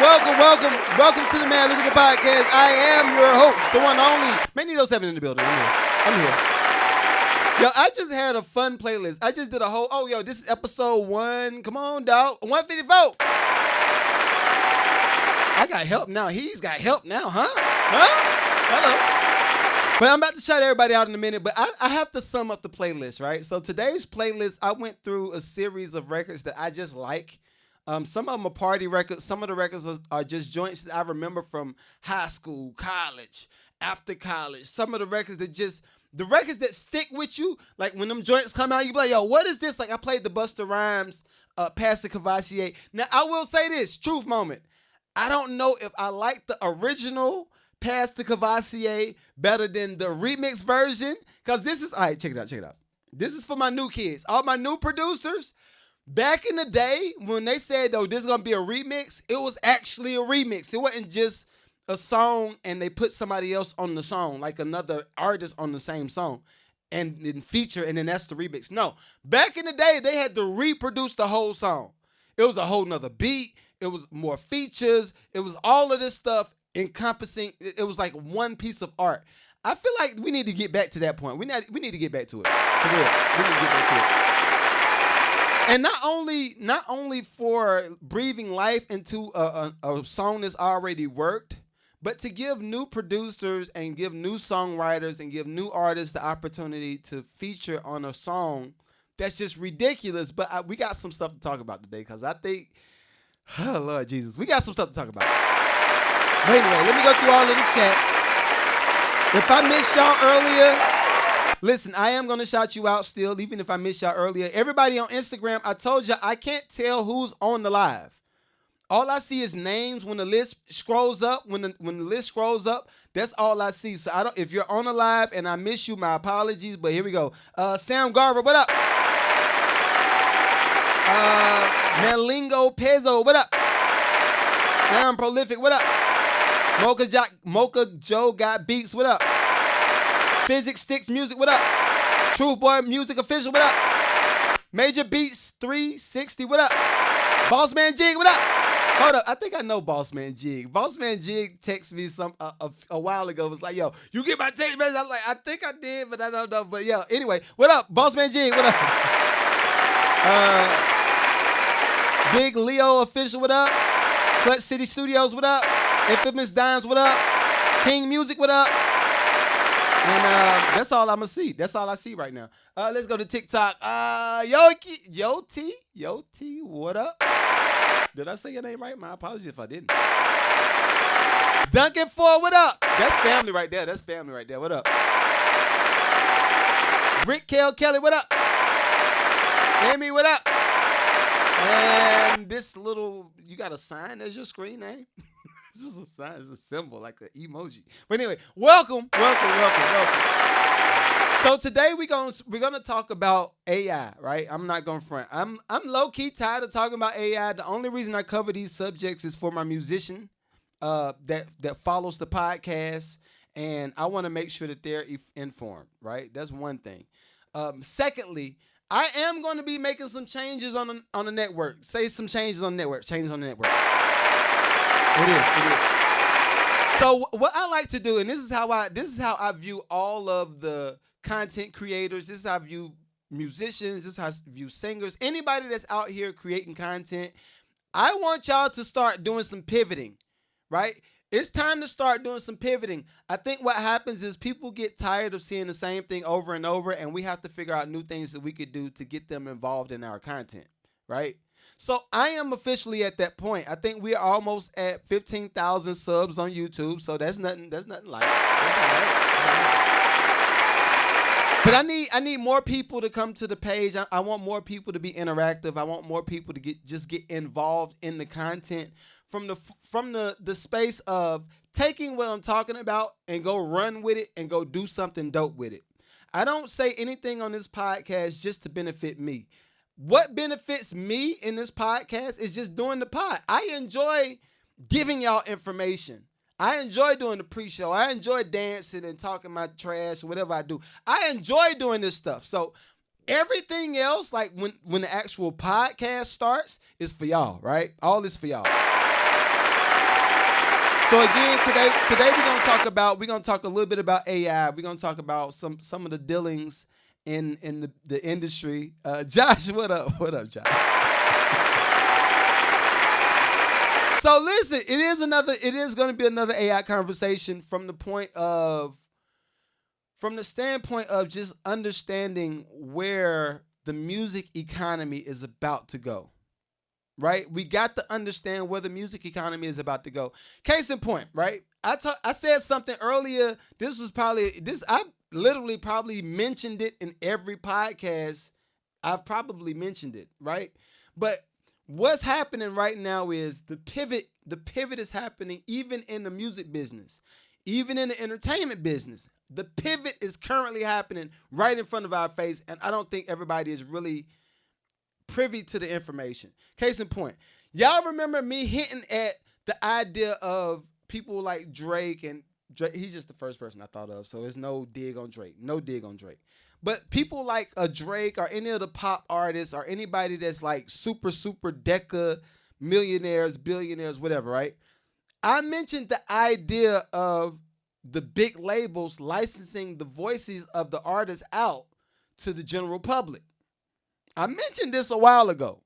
welcome to the Man Lucrative Podcast. I am your host, the one and only Magneto 7 in the building. I'm here. Yo, I just had a fun playlist. I just did a whole, this is episode 1. Come on, dog. 154. I got help now. He's got help now, huh? Hello. But I'm about to shout everybody out in a minute, but I have to sum up the playlist, right? So today's playlist, I went through a series of records that I just like. Some of them are party records. Some of the records are just joints that I remember from high school, college, after college. Some of the records the records that stick with you, like when them joints come out, you be like, yo, what is this? Like I played the Busta Rhymes, Pastor Cavassier. Now, I will say this, truth moment. I don't know if I like the original Pastor Cavassier better than the remix version, because this is, all right, check it out. This is for my new kids, all my new producers. Back in the day, when they said, this is going to be a remix, it was actually a remix. It wasn't just a song and they put somebody else on the song, like another artist on the same song, and then feature, and then that's the remix. No, back in the day, they had to reproduce the whole song. It was a whole nother beat. It was more features. It was all of this stuff encompassing. It was like one piece of art. I feel like we need to get back to that point. We need to get back to it. For real. We need to get back to it. And not only for breathing life into a song that's already worked, but to give new producers and give new songwriters and give new artists the opportunity to feature on a song that's just ridiculous. But we got some stuff to talk about today, because I think, oh, Lord Jesus, we got some stuff to talk about. But anyway, let me go through all of the chats. If I missed y'all earlier, listen, I am going to shout you out still, even if I missed y'all earlier. Everybody on Instagram, I told you I can't tell who's on the live. All I see is names when the list scrolls up. When the list scrolls up, that's all I see. So if you're on the live and I miss you, my apologies. But here we go. Sam Garver, what up? Malingo Pezzo, what up? Aaron Prolific, what up? Mocha Joe got beats, what up? Physics Sticks Music, what up? Truth Boy Music Official, what up? Major Beats 360, what up? Boss Man Jig, what up? Hold up, I think I know Boss Man Jig. Boss Man Jig texted me a while ago. Was like, yo, you get my text message? I was like, I think I did, but I don't know. But yeah, anyway, what up? Boss Man Jig, what up? Big Leo Official, what up? Clutch City Studios, what up? Infamous Dimes, what up? King Music, what up? And that's all I'm going to see. That's all I see right now. Let's go to TikTok. Yoti, what up? Did I say your name right? My apologies if I didn't. Duncan Ford, what up? That's family right there. What up? Rick Kelly, what up? Amy, what up? And this little, you got a sign as your screen name? This is a sign, it's a symbol, like an emoji. But anyway, welcome. So today we're gonna talk about AI, right? I'm not gonna front. I'm low key tired of talking about AI. The only reason I cover these subjects is for my musician that follows the podcast, and I want to make sure that they're informed, right? That's one thing. Secondly, I am going to be making some changes on the network. Say some changes on the network. Changes on the network. It is. So what I like to do, and this is how I view all of the content creators. This is how I view musicians. This is how I view singers. Anybody that's out here creating content. I want y'all to start doing some pivoting, right? It's time to start doing some pivoting. I think what happens is people get tired of seeing the same thing over and over, and we have to figure out new things that we could do to get them involved in our content, right? So I am officially at that point. I think we are almost at 15,000 subs on YouTube, so that's nothing like. That's all right. But I need more people to come to the page. I want more people to be interactive. I want more people to get involved in the content from the space of taking what I'm talking about and go run with it and go do something dope with it. I don't say anything on this podcast just to benefit me. What benefits me in this podcast is just doing the pod. I enjoy giving y'all information. I enjoy doing the pre-show. I enjoy dancing and talking my trash, whatever I do. I enjoy doing this stuff. So everything else, like when the actual podcast starts, is for y'all, right? All this for y'all. So again, today we're gonna talk a little bit about AI. We're gonna talk about some of the dealings in the industry. Josh, what up? What up, Josh? So listen, it is gonna be another AI conversation from the standpoint of just understanding where the music economy is about to go. Right? We got to understand where the music economy is about to go. Case in point, right? I said something earlier. I literally probably mentioned it in every podcast. I've probably mentioned it, right? But what's happening right now is the pivot is happening even in the music business, even in the entertainment business. The pivot is currently happening right in front of our face, and I don't think everybody is really privy to the information. Case in point, y'all remember me hinting at the idea of people like Drake, and Drake, he's just the first person I thought of, so there's no dig on Drake. No dig on Drake. But people like a Drake or any of the pop artists or anybody that's like super deca millionaires, billionaires, whatever, right? I mentioned the idea of the big labels licensing the voices of the artists out to the general public. I mentioned this a while ago.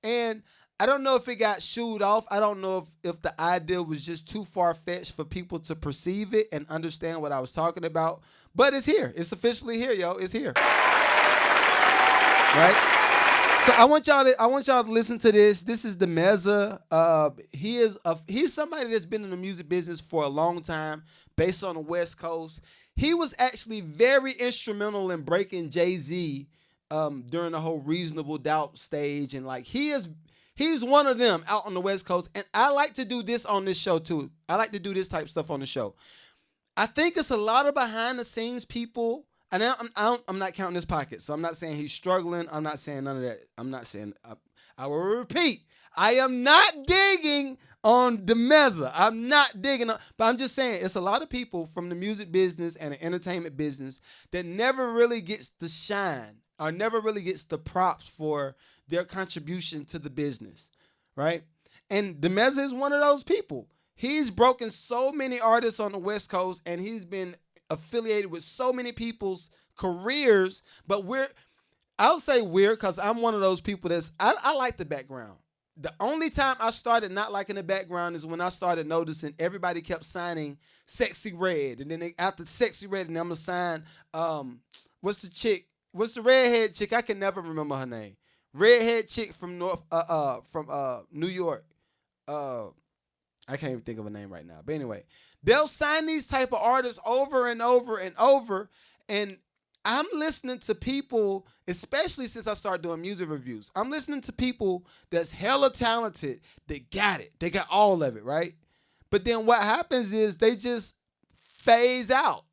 And I don't know if it got shooed off. I don't know if the idea was just too far fetched for people to perceive it and understand what I was talking about. But it's here. It's officially here, yo. It's here. Right? So I want y'all to listen to this. This is the Meza. He's somebody that's been in the music business for a long time, based on the West Coast. He was actually very instrumental in breaking Jay-Z during the whole Reasonable Doubt stage, and like he's one of them out on the West Coast. And I like to do this on this show too. I like to do this type of stuff on the show. I think it's a lot of behind the scenes people. And I'm not counting his pockets, so I'm not saying he's struggling. I'm not saying none of that. I'm not saying. I will repeat. I am not digging on the Meza. I'm not digging on, but I'm just saying it's a lot of people from the music business and the entertainment business that never really gets the shine or never really gets the props for their contribution to the business, right? And the Meza is one of those people. He's broken so many artists on the West Coast, and he's been affiliated with so many people's careers. But I'll say weird because I'm one of those people I like the background. The only time I started not liking the background is when I started noticing everybody kept signing Sexy Red, and then after Sexy Red, and I'm gonna sign what's the chick? What's the redhead chick? I can never remember her name. Redhead chick from New York. I can't even think of a name right now. But anyway, they'll sign these type of artists over and over and over, and I'm listening to people, especially since I started doing music reviews. I'm listening to people that's hella talented. They got it. They got all of it, right? But then what happens is they just phase out.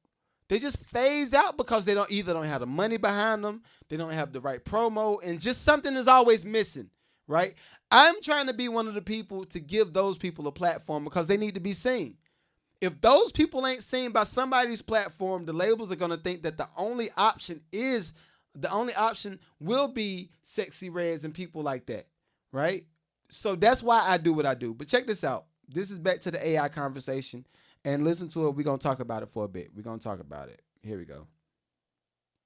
They just phase out because they don't have the money behind them. They don't have the right promo, and just something is always missing, right? I'm trying to be one of the people to give those people a platform because they need to be seen. If those people ain't seen by somebody's platform, the labels are going to think that the only option will be Sexy Reds and people like that, right? So that's why I do what I do. But check this out. This is back to the AI conversation, and listen to it. We're going to talk about it for a bit. We're going to talk about it. Here we go.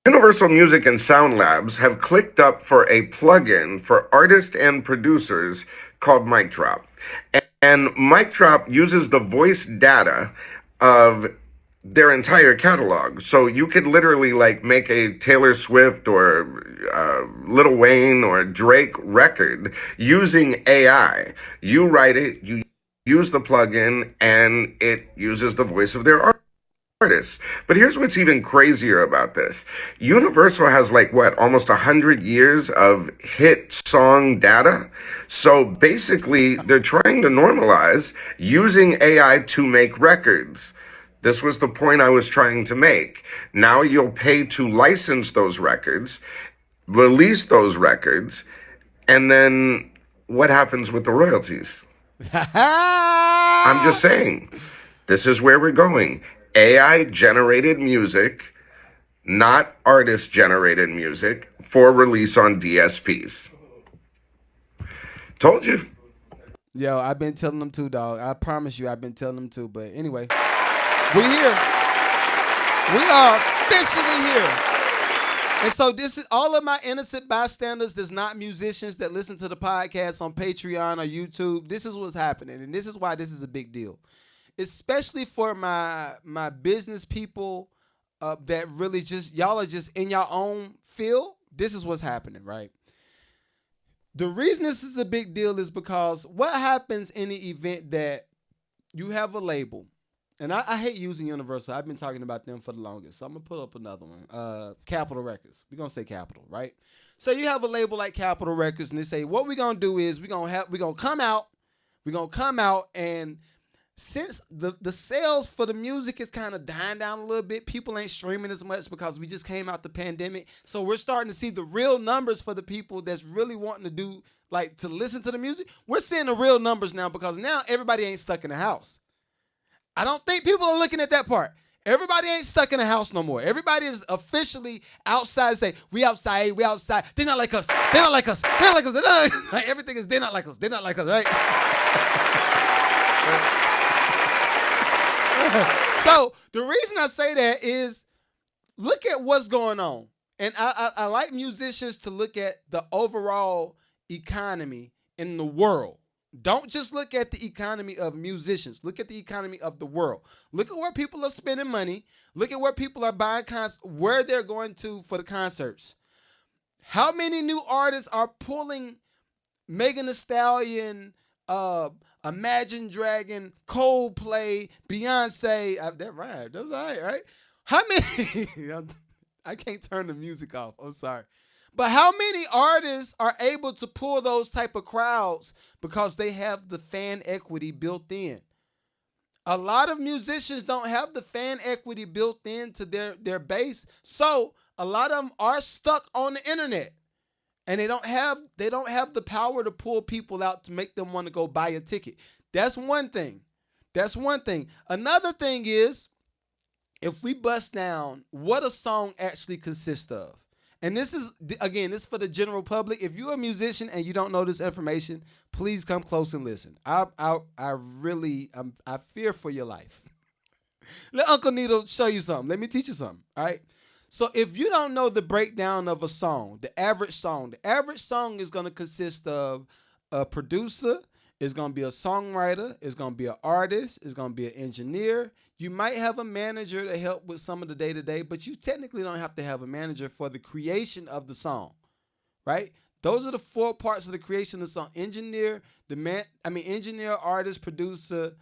Universal Music and Sound Labs have clicked up for a plugin for artists and producers called Mic Drop. And Mic Drop uses the voice data of their entire catalog. So you could literally like make a Taylor Swift or Lil Wayne or Drake record using AI. You write it, you use the plugin, and it uses the voice of their artists. But here's what's even crazier about this. Universal has like what, almost 100 years of hit song data. So basically, they're trying to normalize using AI to make records. This was the point I was trying to make. Now you'll pay to license those records, release those records, and then what happens with the royalties? I'm just saying, this is where we're going. AI generated music, not artist generated music, for release on DSPs. Told you. Yo, I've been telling them too, dog. I promise you, I've been telling them too. But anyway, we here. We are officially here. And so this is all of my innocent bystanders that's not musicians that listen to the podcast on Patreon or YouTube. This is what's happening. And this is why this is a big deal. Especially for my business people that really just, y'all are just in your own field. This is what's happening, right? The reason this is a big deal is because what happens in the event that you have a label, and I hate using Universal. I've been talking about them for the longest, so I'm gonna put up another one. Capitol Records. We're gonna say Capitol, right? So you have a label like Capitol Records, and they say what we're gonna do is we're gonna come out, and since the sales for the music is kind of dying down a little bit, people ain't streaming as much because we just came out the pandemic. So we're starting to see the real numbers for the people that's really wanting to do, like, to listen to the music. We're seeing the real numbers now because now everybody ain't stuck in the house. I don't think people are looking at that part. Everybody ain't stuck in the house no more. Everybody is officially outside. Say, we outside, we outside. They're not like us. They're not like us. They're not like us. They're not like us. Like, everything is, they're not like us. They're not like us, right? So the reason I say that is look at what's going on. And I like musicians to look at the overall economy in the world. Don't just look at the economy of musicians. Look at the economy of the world. Look at where people are spending money. Look at where people are buying where they're going to for the concerts. How many new artists are pulling Megan Thee Stallion, Imagine Dragon, Coldplay, Beyonce? That rhymed. That was all right? How many? I can't turn the music off. I'm sorry. But how many artists are able to pull those type of crowds because they have the fan equity built in? A lot of musicians don't have the fan equity built into their base. So a lot of them are stuck on the internet. And they don't have the power to pull people out to make them want to go buy a ticket. That's one thing. Another thing is, if we bust down what a song actually consists of. And this is, again, this is for the general public. If you're a musician and you don't know this information, please come close and listen. I fear for your life. Let Uncle Needle show you something. Let me teach you something, all right? So if you don't know the breakdown of a song, the average song is going to consist of a producer, it's going to be a songwriter, it's going to be an artist, it's going to be an engineer. You might have a manager to help with some of the day-to-day, but you technically don't have to have a manager for the creation of the song, right? Those are the four parts of the creation of the song. Engineer, artist, producer,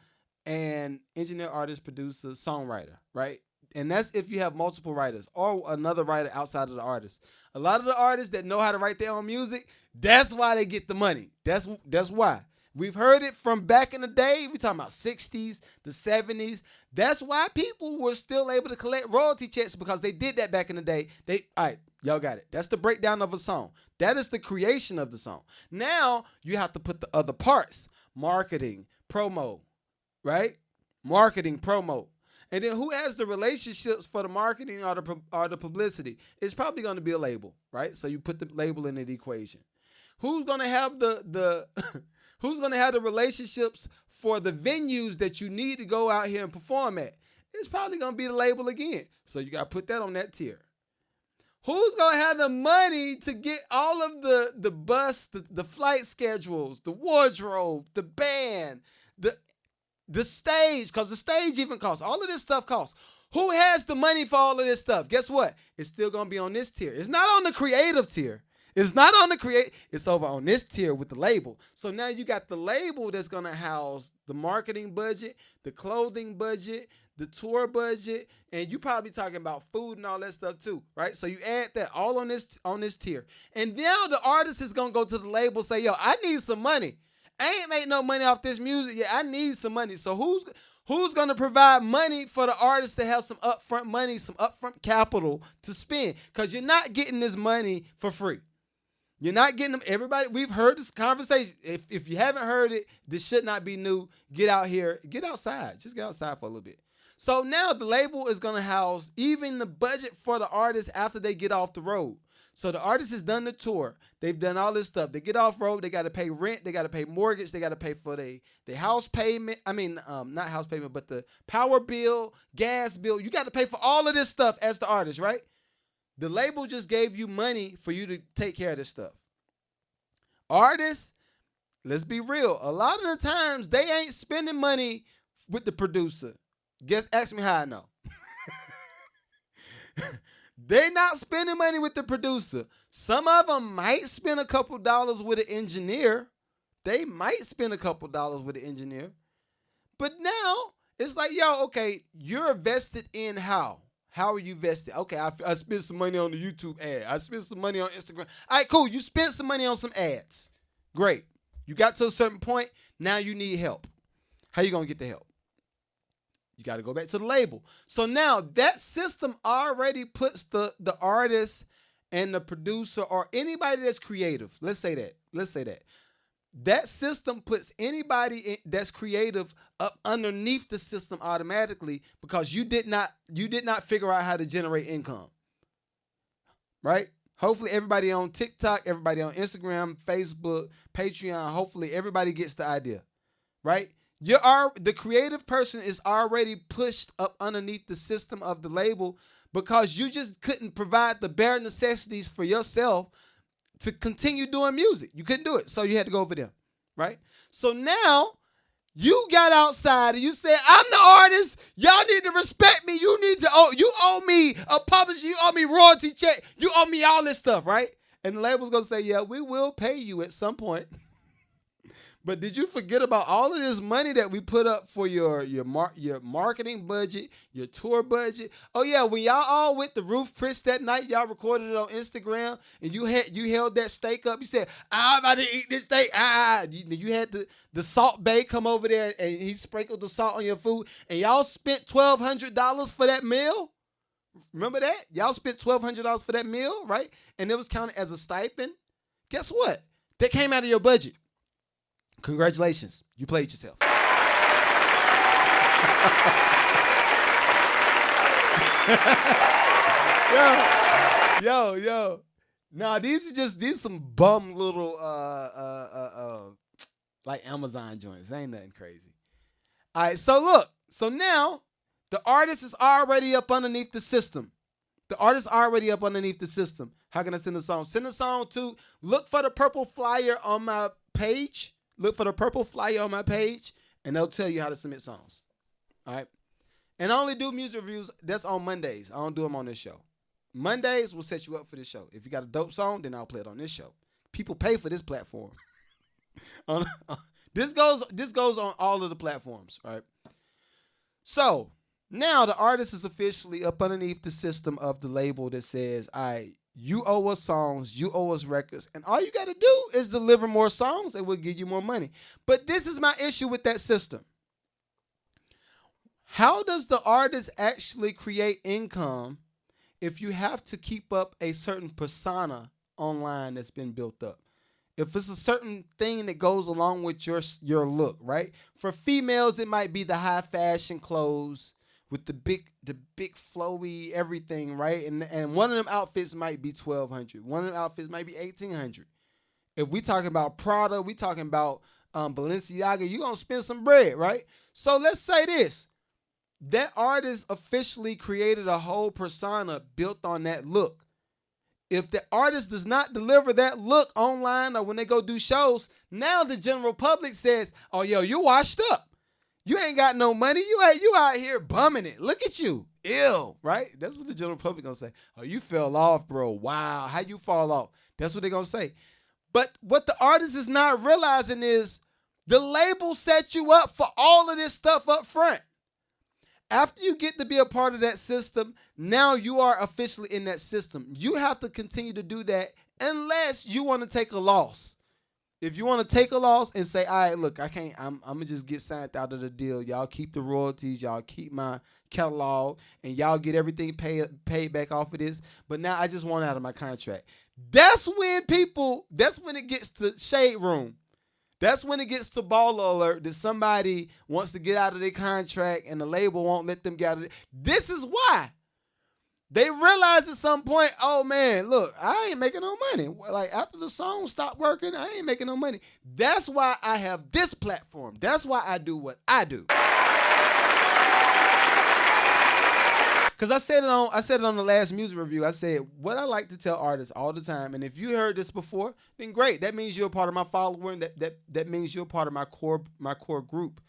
songwriter, right? And that's if you have multiple writers or another writer outside of the artist. A lot of the artists that know how to write their own music, that's why they get the money. That's why. We've heard it from back in the day. We're talking about 60s, the 70s. That's why people were still able to collect royalty checks, because they did that back in the day. All right, y'all got it. That's the breakdown of a song. That is the creation of the song. Now you have to put the other parts: marketing, promo, right? Marketing, promo. And then who has the relationships for the marketing or the publicity? It's probably going to be a label, right? So you put the label in the equation. Who's going to have who's going to have the relationships for the venues that you need to go out here and perform at? It's probably going to be the label again. So you got to put that on that tier. Who's going to have the money to get all of the bus, the flight schedules, the wardrobe, the band, the stage, because the stage even costs. All of this stuff costs. Who has the money for all of this stuff? Guess what? It's still going to be on this tier. It's not on the creative tier. It's not on the it's over on this tier with the label. So now you got the label that's going to house the marketing budget, the clothing budget, the tour budget, and you probably talking about food and all that stuff too, right? So you add that all on this tier. And now the artist is going to go to the label and say, yo, I need some money. I ain't make no money off this music yet. I need some money. So who's going to provide money for the artist to have some upfront money, some upfront capital to spend? Because you're not getting this money for free. You're not getting them. Everybody, we've heard this conversation. If you haven't heard it, this should not be new. Get out here. Get outside. Just get outside for a little bit. So now the label is going to house even the budget for the artist after they get off the road. So the artist has done the tour. They've done all this stuff. They get off road. They got to pay rent. They got to pay mortgage. They got to pay for the house payment. I mean, not house payment, but the power bill, gas bill. You got to pay for all of this stuff as the artist, right? The label just gave you money for you to take care of this stuff. Artists, let's be real. A lot of the times they ain't spending money with the producer. Ask me how I know. They not spending money with the producer. Some of them might spend a couple dollars with an engineer. They might spend a couple dollars with an engineer. But now it's like, yo, okay, you're vested in how? How are you vested? Okay, I spent some money on the YouTube ad. I spent some money on Instagram. All right, cool. You spent some money on some ads. Great. You got to a certain point. Now you need help. How you going to get the help? You got to go back to the label. So now that system already puts the artist and the producer or anybody that's creative. Let's say that. That system puts anybody that's creative up underneath the system automatically because you did not figure out how to generate income. Right? Hopefully everybody on TikTok, everybody on Instagram, Facebook, Patreon, hopefully everybody gets the idea. Right? The creative person is already pushed up underneath the system of the label because you just couldn't provide the bare necessities for yourself to continue doing music. You couldn't do it. So you had to go over there. Right? So now you got outside and you said, I'm the artist. Y'all need to respect me. You owe me a publisher. You owe me royalty check. You owe me all this stuff. Right? And the label's going to say, yeah, we will pay you at some point. But did you forget about all of this money that we put up for your marketing budget, your tour budget? Oh yeah, when y'all all went to Roof Chris that night, y'all recorded it on Instagram, and you held that steak up. You said, I'm about to eat this steak. You had the Salt Bae come over there, and he sprinkled the salt on your food, and y'all spent $1,200 for that meal. Remember that? Y'all spent $1,200 for that meal, right? And it was counted as a stipend. Guess what? That came out of your budget. Congratulations. You played yourself. Yo. Nah, these some bum little like Amazon joints. Ain't nothing crazy. All right, so look. So now the artist is already up underneath the system. How can I send a song? Send a song to look for the purple flyer on my page. And they'll tell you how to submit songs. All right? And I only do music reviews. That's on Mondays. I don't do them on this show. Mondays will set you up for this show. If you got a dope song, then I'll play it on this show. People pay for this platform. This goes on all of the platforms, all right? So now the artist is officially up underneath the system of the label that says, all right, you owe us songs, you owe us records, and all you got to do is deliver more songs and we'll give you more money. But this is my issue with that system. How does the artist actually create income if you have to keep up a certain persona online that's been built up? If it's a certain thing that goes along with your look, right? For females, it might be the high fashion clothes with the big flowy everything, right? And one of them outfits might be $1,200. One of them outfits might be $1,800. If we talking about Prada, we talking about Balenciaga, you gonna spend some bread, right? So let's say this: that artist officially created a whole persona built on that look. If the artist does not deliver that look online or when they go do shows, now the general public says, "Oh, yo, you washed up. You ain't got no money. You out here bumming it. Look at you. Ill," right? That's what the general public gonna say. "Oh, you fell off, bro. Wow, how you fall off?" That's what they gonna say. But what the artist is not realizing is the label set you up for all of this stuff up front. After you get to be a part of that system, now you are officially in that system. You have to continue to do that unless you want to take a loss. If you want to take a loss and say, all right, look, I can't, I'm going to just get signed out of the deal. Y'all keep the royalties. Y'all keep my catalog and y'all get everything paid back off of this. But now I just want out of my contract. That's when it gets to shade room. That's when it gets to baller alert that somebody wants to get out of their contract and the label won't let them get out of it. This is why They realize at some point, oh man, look, I ain't making no money. Like after the song stopped working, I ain't making no money. That's why I have this platform. That's why I do what I do. Cause I said it on the last music review. I said what I like to tell artists all the time. And if you heard this before, then great. That means you're a part of my following. That means you're a part of my core group.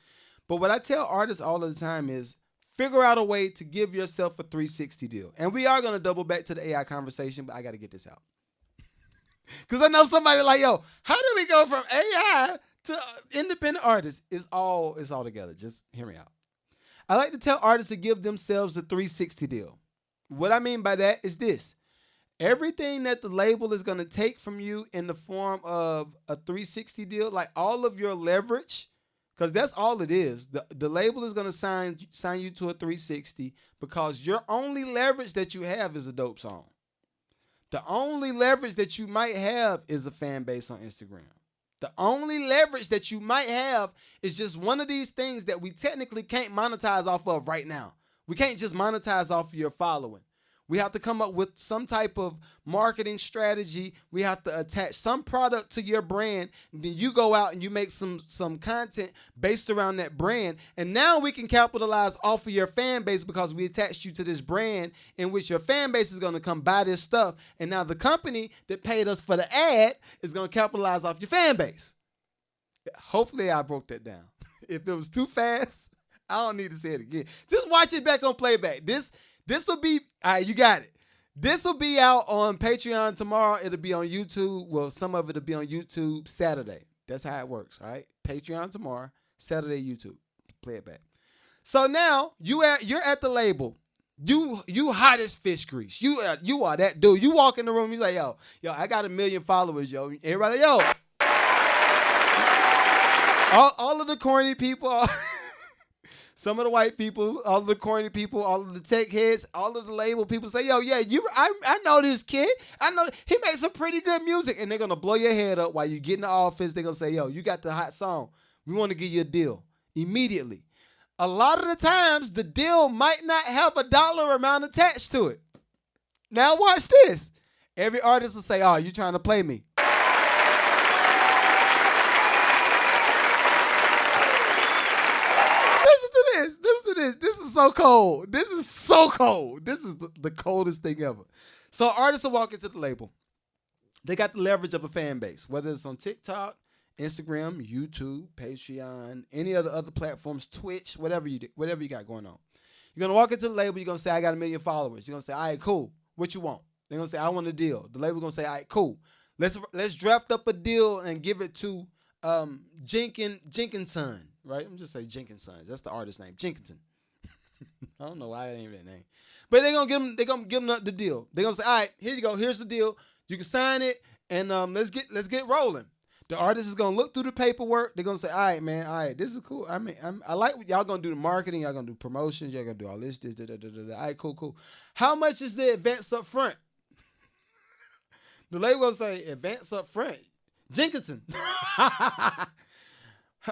But what I tell artists all the time is figure out a way to give yourself a 360 deal. And we are gonna double back to the AI conversation, but I gotta get this out. Cause I know somebody like, yo, how do we go from AI to independent artists? It's all together. Just hear me out. I like to tell artists to give themselves a 360 deal. What I mean by that is this. Everything that the label is going to take from you in the form of a 360 deal, like all of your leverage, because that's all it is. The label is going to sign you to a 360 because your only leverage that you have is a dope song. The only leverage that you might have is a fan base on Instagram. The only leverage that you might have is just one of these things that we technically can't monetize off of right now. We can't just monetize off of your following. We have to come up with some type of marketing strategy. We have to attach some product to your brand. Then you go out and you make some content based around that brand. And now we can capitalize off of your fan base because we attached you to this brand in which your fan base is going to come buy this stuff. And now the company that paid us for the ad is going to capitalize off your fan base. Hopefully I broke that down. If it was too fast, I don't need to say it again. Just watch it back on playback. This will be, all right, you got it. This will be out on Patreon tomorrow. It'll be on YouTube. Well, some of it will be on YouTube Saturday. That's how it works, all right? Patreon tomorrow, Saturday YouTube. Play it back. So now you're at the label. You hot as fish grease. You are that dude. You walk in the room, you like, yo, I got 1 million followers, yo. Everybody, yo. All of the corny people, some of the white people, all of the corny people, all of the tech heads, all of the label people say, yo, yeah, I know this kid. I know he makes some pretty good music. And they're going to blow your head up while you get in the office. They're going to say, yo, you got the hot song. We want to give you a deal immediately. A lot of the times, the deal might not have a dollar amount attached to it. Now watch this. Every artist will say, oh, you trying to play me. Listen to this. This is so cold. This is so cold. This is the coldest thing ever. So artists will walk into the label. They got the leverage of a fan base, whether it's on TikTok, Instagram, YouTube, Patreon, any other platforms, Twitch, whatever you got going on. You're gonna walk into the label. You're gonna say, I got 1 million followers. You're gonna say, all right, cool. What you want? They're gonna say, I want a deal. The label's gonna say, all right, cool. Let's draft up a deal and give it to Jenkinson. Right? I'm just say Jenkins Sons. That's the artist name, Jenkinson. I don't know why I ain't that name, but they're gonna give them the deal. They're gonna say, all right, here you go. Here's the deal. You can sign it, and let's get rolling. The artist is gonna look through the paperwork. They're gonna say, all right, man, all right, this is cool. I mean, I like what y'all gonna do the marketing. Y'all gonna do promotions. Y'all gonna do all this. All right, cool. How much is the advance up front? The label gonna say advance up front, Jenkinson.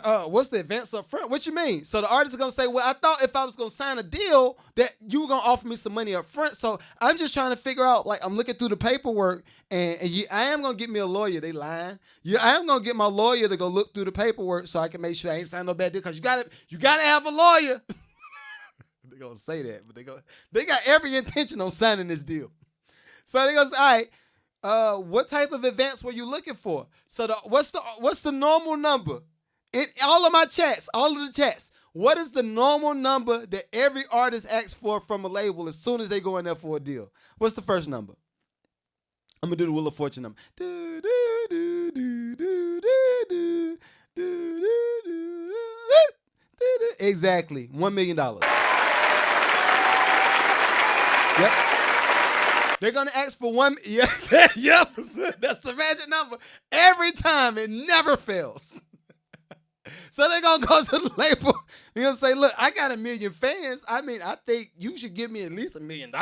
What's the advance up front? What you mean? So the artist is going to say, well, I thought if I was going to sign a deal that you were going to offer me some money up front. So I'm just trying to figure out, like, I'm looking through the paperwork and I am going to get me a lawyer. They lying. I am going to get my lawyer to go look through the paperwork so I can make sure I ain't signing no bad deal because you got to have a lawyer. They're going to say that, but they got every intention on signing this deal. So they're going to say, all right, what type of advance were you looking for? So what's the normal number? In all of the chats, what is the normal number that every artist asks for from a label as soon as they go in there for a deal? What's the first number? I'm going to do the Wheel of Fortune number. Exactly. $1 million. Yep. They're going to ask for one. Yes, yep. That's the magic number. Every time. It never fails. So they're going to go to the label. They're going to say, look, I got 1 million fans. I mean, I think you should give me at least $1 million.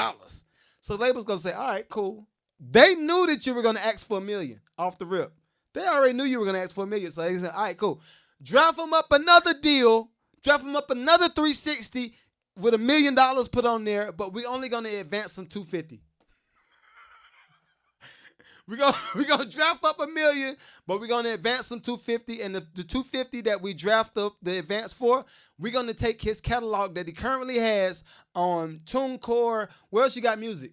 So the label's going to say, all right, cool. They knew that you were going to ask for $1 million off the rip. They already knew you were going to ask for $1 million. So they said, all right, cool. Draft them up another deal. Draft them up another 360 with $1 million put on there, but we only gonna advance them 250. We gonna draft up $1 million, but we're gonna advance them 250, and the 250 that we draft up the advance for, we're gonna take his catalog that he currently has on TuneCore. Where else you got music?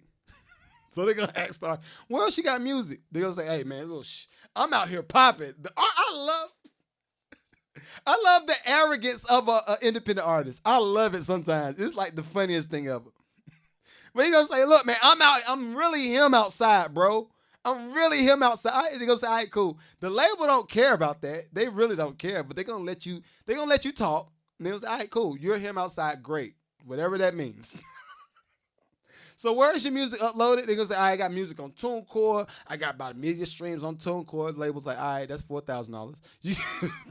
So they're gonna ask Star, where else you got music? They're gonna say, hey man, I'm out here popping. I love the arrogance of a independent artist. I love it sometimes. It's like the funniest thing ever. But he gonna say, look, man, I'm really him outside, bro. I'm really him outside. They're gonna say, all right, cool. The label don't care about that. They really don't care, but they're gonna let you talk. And they'll say, all right, cool. You're him outside, great. Whatever that means. So where is your music uploaded? They're going to say, I got music on TuneCore. I got about 1 million streams on TuneCore. The label's like, all right, that's $4,000.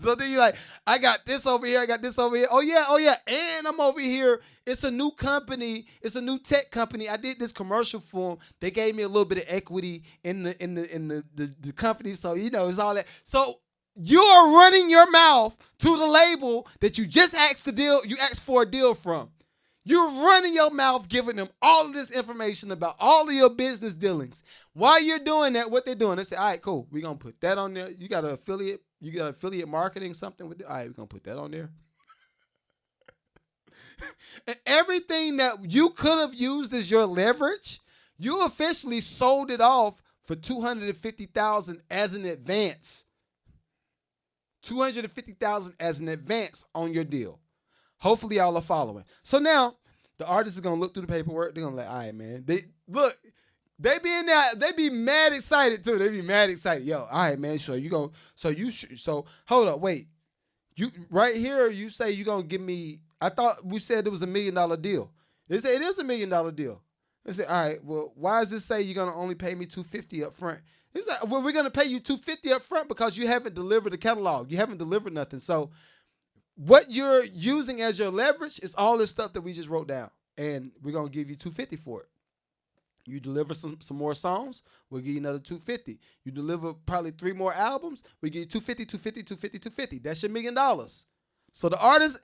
So then you're like, I got this over here. I got this over here. Oh, yeah. And I'm over here. It's a new company. It's a new tech company. I did this commercial for them. They gave me a little bit of equity in the company. So, it's all that. So you are running your mouth to the label that you just asked for a deal from. You're running your mouth, giving them all of this information about all of your business dealings. While you're doing that, what they're doing, they say, all right, cool. We're going to put that on there. You got affiliate marketing something with it. All right, we're going to put that on there. And everything that you could have used as your leverage, you officially sold it off for $250,000 as an advance. $250,000 as an advance on your deal. Hopefully y'all are following. So now the artist is gonna look through the paperwork. They're gonna like, all right, man. They be in there. They be mad excited too. They be mad excited. Yo, all right, man. So hold up, wait. You right here. You say you gonna give me. I thought we said it was $1 million deal. They say it is $1 million deal. They say, all right. Well, why does this say you're gonna only pay me $250 up front? It's like, well, we're gonna pay you $250 up front because you haven't delivered the catalog. You haven't delivered nothing. So what you're using as your leverage is all this stuff that we just wrote down, and we're gonna give you $250 for it. You deliver some more songs, we'll give you another $250. You deliver probably 3 more albums, we give you $250. That's your $1 million. So the artists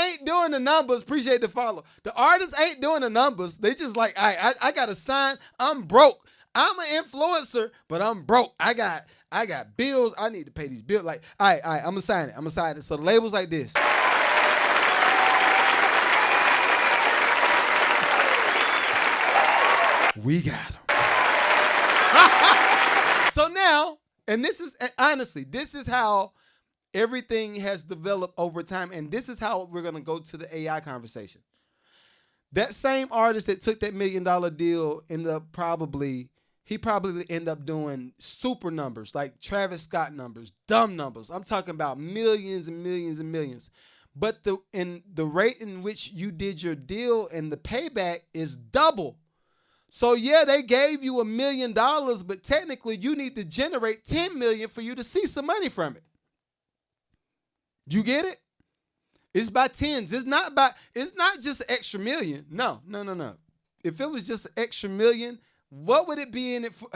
ain't doing the numbers. Appreciate the follow. The artists ain't doing the numbers. They just like, I got to sign. I'm broke. I'm an influencer, but I'm broke. I got bills. I need to pay these bills. Like, all right, I'm gonna sign it. So the label's like this. We got him. So now, and this is how everything has developed over time, and this is how we're gonna go to the AI conversation. That same artist that took that $1 million deal he probably end up doing super numbers, like Travis Scott numbers, dumb numbers. I'm talking about millions and millions and millions. But the rate in which you did your deal and the payback is double. So yeah, they gave you $1 million, but technically you need to generate 10 million for you to see some money from it. You get it? It's by tens. It's not just an extra million. No. If it was just an extra million, what would it be in it for?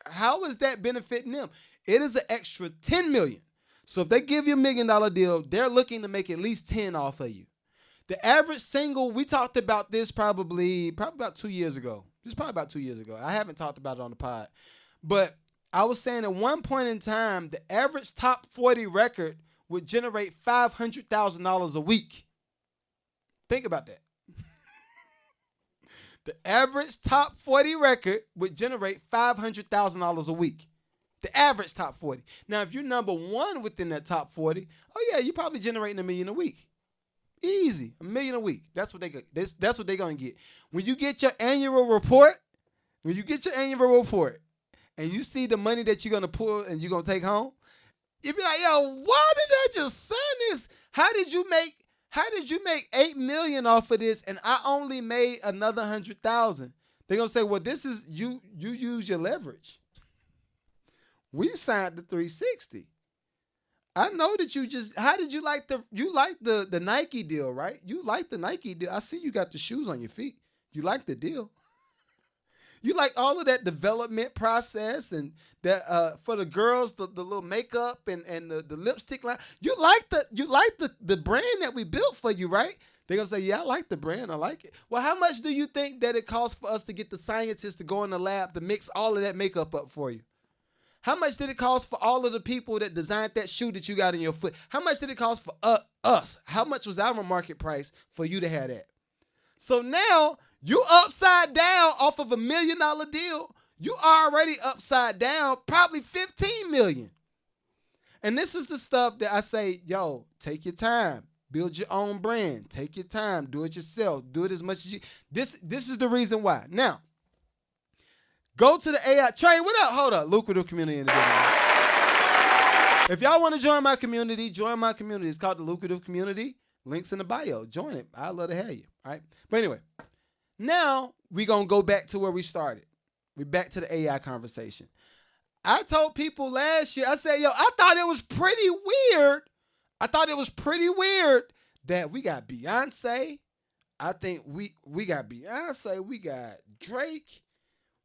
How is that benefiting them? It is an extra 10 million. So if they give you $1 million deal, they're looking to make at least 10 off of you. The average single, we talked about this probably about 2 years ago. This is probably about 2 years ago. I haven't talked about it on the pod. But I was saying at one point in time, the average top 40 record would generate $500,000 a week. Think about that. The average top 40 record would generate $500,000 a week. The average top 40. Now, if you're number one within that top 40, oh yeah, you're probably generating $1 million a week. Easy, $1 million a week. That's what they're gonna get. When you get your annual report, and you see the money that you're gonna pull and you're gonna take home, you be like, yo, why did I just sign this? How did you make $8 million off of this and I only made another 100,000? They're gonna say, well, this is you use your leverage. We signed the 360. I know that how did you like the Nike deal, right? You like the Nike deal. I see you got the shoes on your feet. You like the deal. You like all of that development process and that for the girls, the little makeup and the lipstick line. You like the brand that we built for you, right? They're going to say, yeah, I like the brand. I like it. Well, how much do you think that it costs for us to get the scientists to go in the lab to mix all of that makeup up for you? How much did it cost for all of the people that designed that shoe that you got in your foot? How much did it cost for us? How much was our market price for you to have that? So now you upside down off of $1 million deal. You already upside down probably 15 million. And this is the stuff that I say, yo, take your time. Build your own brand. Take your time. Do it yourself. Do it as much as you. This is the reason why. Now, go to the AI. Trey, what up? Hold up. Lucrative community in the building. If y'all want to join my community, join my community. It's called the Lucrative Community. Links in the bio. Join it. I'd love to have you. All right. But anyway, now we're going to go back to where we started. We're back to the AI conversation. I told people last year, I said, yo, I thought it was pretty weird. That we got Beyonce. I think we got Beyonce. We got Drake.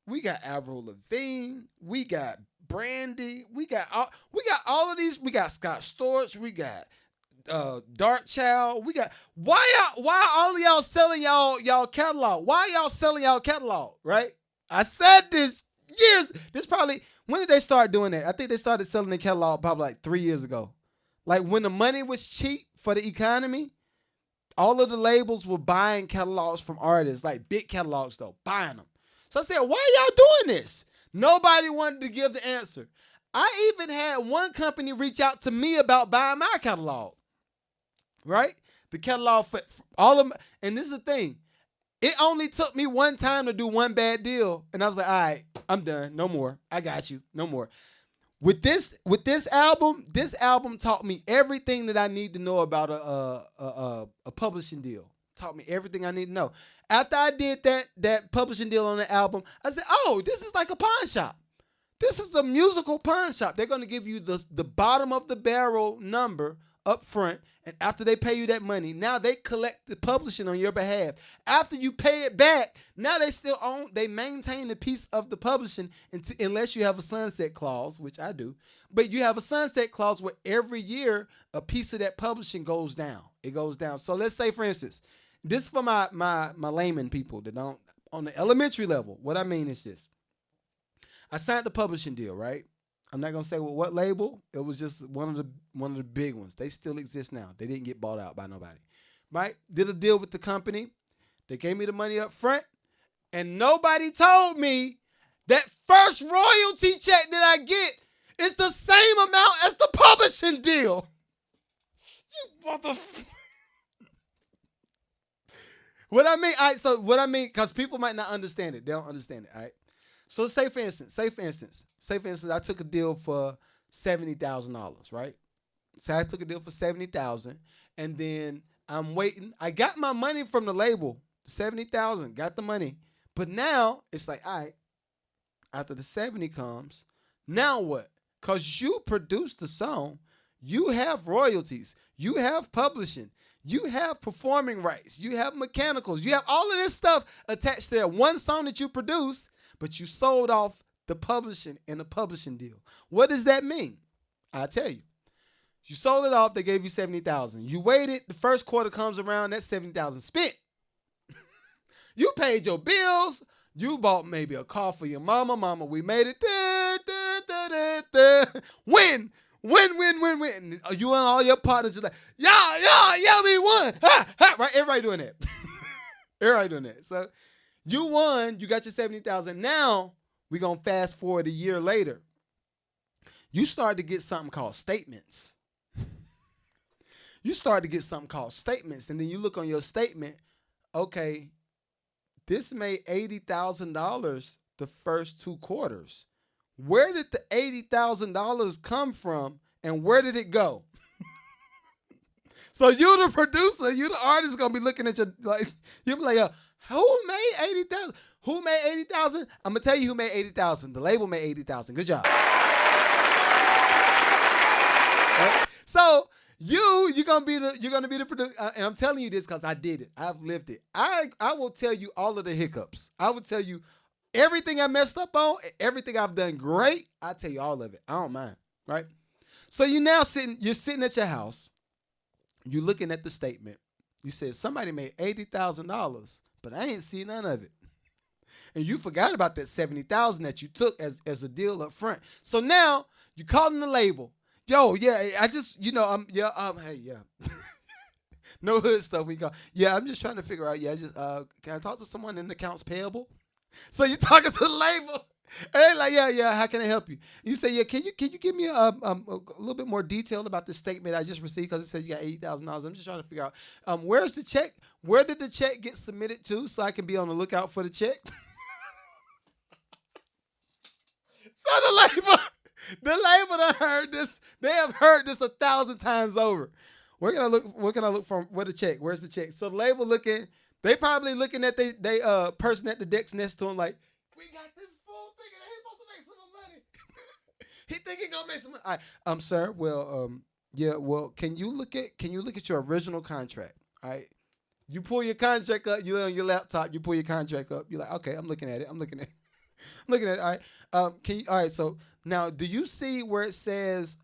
We got Avril Lavigne. We got Brandy. We got all of these. We got Scott Storch. We got Dark Child. We got why all of y'all selling y'all catalog? Why y'all selling y'all catalog? Right? I said this years. This probably, when did they start doing that? I think they started selling the catalog probably like 3 years ago. Like when the money was cheap for the economy, all of the labels were buying catalogs from artists, like big catalogs though, buying them. So I said, why y'all doing this? Nobody wanted to give the answer. I even had one company reach out to me about buying my catalog. Right? The catalog for all of them. And this is the thing. It only took me one time to do one bad deal. And I was like, all right, I'm done. No more. I got you. No more. With this album taught me everything that I need to know about a publishing deal. Taught me everything I need to know. After I did that publishing deal on the album, I said, oh, this is like a pawn shop. This is a musical pawn shop. They're going to give you the bottom of the barrel number up front, and after they pay you that money, now they collect the publishing on your behalf. After you pay it back, now they maintain the piece of the publishing unless you have a sunset clause, which I do. But you have a sunset clause where every year a piece of that publishing goes down. It goes down. So let's say, for instance, this is for my layman people that don't, on the elementary level. What I mean is this. I signed the publishing deal, right? I'm not gonna say what label. It was just one of the big ones. They still exist now. They didn't get bought out by nobody, right? Did a deal with the company. They gave me the money up front, and nobody told me that first royalty check that I get is the same amount as the publishing deal. You motherfucker. What I mean, because people might not understand it. They don't understand it, all right? So say for instance, I took a deal for $70,000, right? So I took a deal for $70,000, and then I'm waiting. I got my money from the label, $70,000, got the money. But now it's like, all right, after the 70 comes, now what? Because you produced the song, you have royalties, you have publishing, you have performing rights, you have mechanicals, you have all of this stuff attached to that one song that you produce. But you sold off the publishing in a publishing deal. What does that mean? I'll tell you. You sold it off, they gave you $70,000. You waited, the first quarter comes around, that's $70,000 spent. You paid your bills, you bought maybe a car for your mama. Mama, we made it. Win. You and all your partners are like, yeah, we won. Ha, ha, right? Everybody doing that. So you won, you got your $70,000. Now, we're going to fast forward a year later. You start to get something called statements. And then you look on your statement, okay, this made $80,000 the first 2 quarters. Where did the $80,000 come from, and where did it go? So you the producer, you the artist, going to be looking at your, like, you'll be like, yo, who made $80,000? Who made $80,000? I'm gonna tell you who made $80,000. The label made $80,000. Good job. Right? So you're gonna be the producer, and I'm telling you this because I did it. I've lived it. I will tell you all of the hiccups. I will tell you everything I messed up on, everything I've done great. I tell you all of it. I don't mind. Right? So you're sitting at your house. You're looking at the statement. You said somebody made $80,000, but I ain't see none of it. And you forgot about that 70,000 that you took as a deal up front. So now you calling the label. Yo, yeah, I just, hey, yeah. No hood stuff we got. Yeah, I'm just trying to figure out. Yeah, just can I talk to someone in accounts payable? So you talking to the label, and they like, yeah. How can I help you? You say, yeah. Can you give me a little bit more detail about this statement I just received because it says you got $80,000. I'm just trying to figure out where's the check? Where did the check get submitted to so I can be on the lookout for the check? So the label done heard this. They have heard this 1,000 times over. Where can I look? Where can I look for? Where the check? Where's the check? So the label looking. They probably looking at they person at the desk next to him like, we got this fool thinking that he supposed to make some more money. He think he gonna make some money. All right, sir. Well, yeah. Well, can you look at your original contract? All right. You pull your contract up. You on your laptop. You pull your contract up. You're like, okay, I'm looking at it. I'm looking at it. All right. Can you? All right. So now, do you see where it says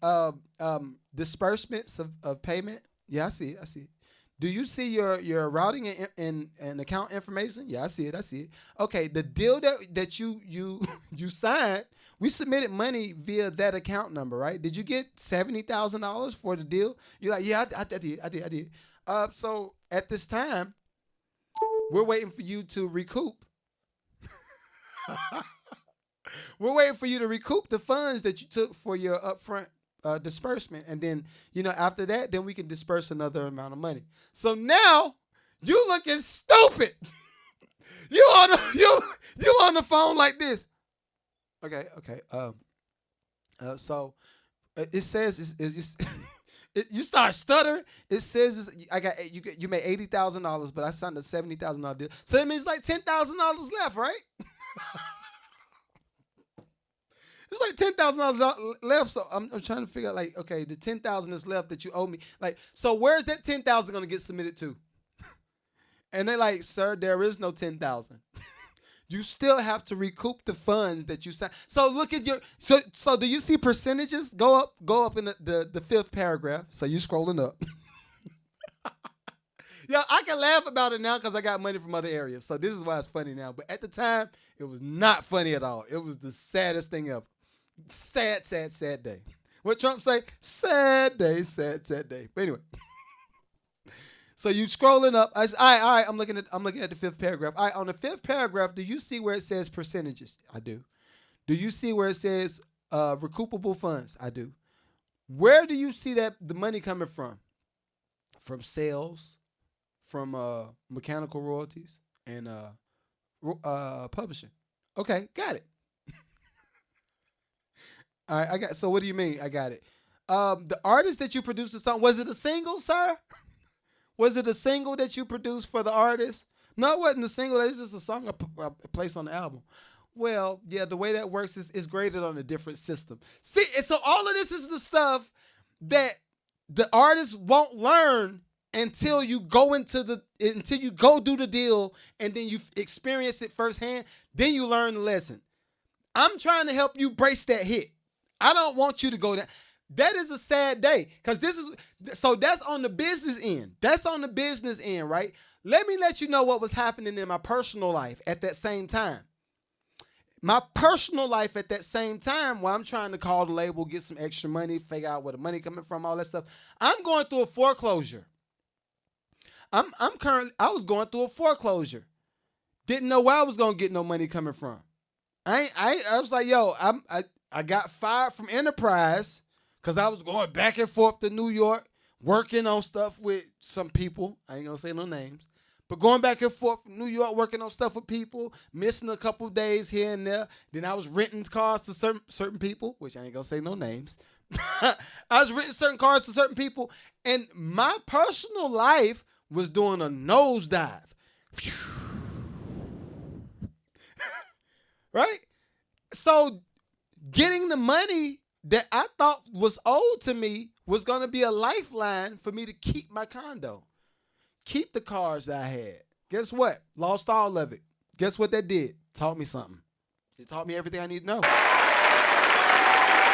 disbursements of payment? Yeah, I see it. Do you see your routing and account information? Yeah, I see it. Okay, the deal that you you signed, we submitted money via that account number, right? Did you get $70,000 for the deal? You're like, yeah, I did. So at this time, we're waiting for you to recoup. We're waiting for you to recoup the funds that you took for your upfront disbursement, and then after that, then we can disperse another amount of money. So now you looking stupid. You on the phone like this. Okay. So it says you start stuttering. It says you made $80,000, but I signed a $70,000 deal. So that means like $10,000 left, right? It's like $10,000 left, so I'm trying to figure out like, okay, the $10,000 is left that you owe me. Like, so where's that $10,000 gonna get submitted to? And they're like, sir, there is no $10,000. You still have to recoup the funds that you signed. So look at your so do you see percentages? Go up in the fifth paragraph. So you scrolling up. Yeah, I can laugh about it now because I got money from other areas. So this is why it's funny now. But at the time, it was not funny at all. It was the saddest thing ever. Sad day. What Trump say? Sad day. But anyway. So you scrolling up. All right. I'm looking at the fifth paragraph. All right, on the fifth paragraph, do you see where it says percentages? I do. Do you see where it says recoupable funds? I do. Where do you see that the money coming from? From sales, from mechanical royalties, and publishing. Okay, got it. All right, I got. So what do you mean? I got it. The artist that you produced the song, was it a single, sir? Was it a single that you produced for the artist? No, it wasn't a single. It was just a song I placed on the album. Well, yeah, the way that works is graded on a different system. See, so all of this is the stuff that the artist won't learn until you go do the deal and then you experience it firsthand. Then you learn the lesson. I'm trying to help you brace that hit. I don't want you to go down. That is a sad day because that's on the business end. That's on the business end, right? Let me let you know what was happening in my personal life at that same time. My personal life at that same time, while I'm trying to call the label, get some extra money, figure out where the money coming from, all that stuff. I'm going through a foreclosure. I was going through a foreclosure. Didn't know where I was gonna get no money coming from. I was like, yo, I got fired from Enterprise because I was going back and forth to New York, working on stuff with some people. I ain't gonna say no names. But going back and forth from New York, working on stuff with people, missing a couple days here and there. Then I was renting cars to certain people, which I ain't gonna say no names. I was renting certain cars to certain people, and my personal life was doing a nosedive. Right? So getting the money that I thought was owed to me was gonna be a lifeline for me to keep my condo. Keep the cars that I had. Guess what? Lost all of it. Guess what that did? Taught me something. It taught me everything I need to know.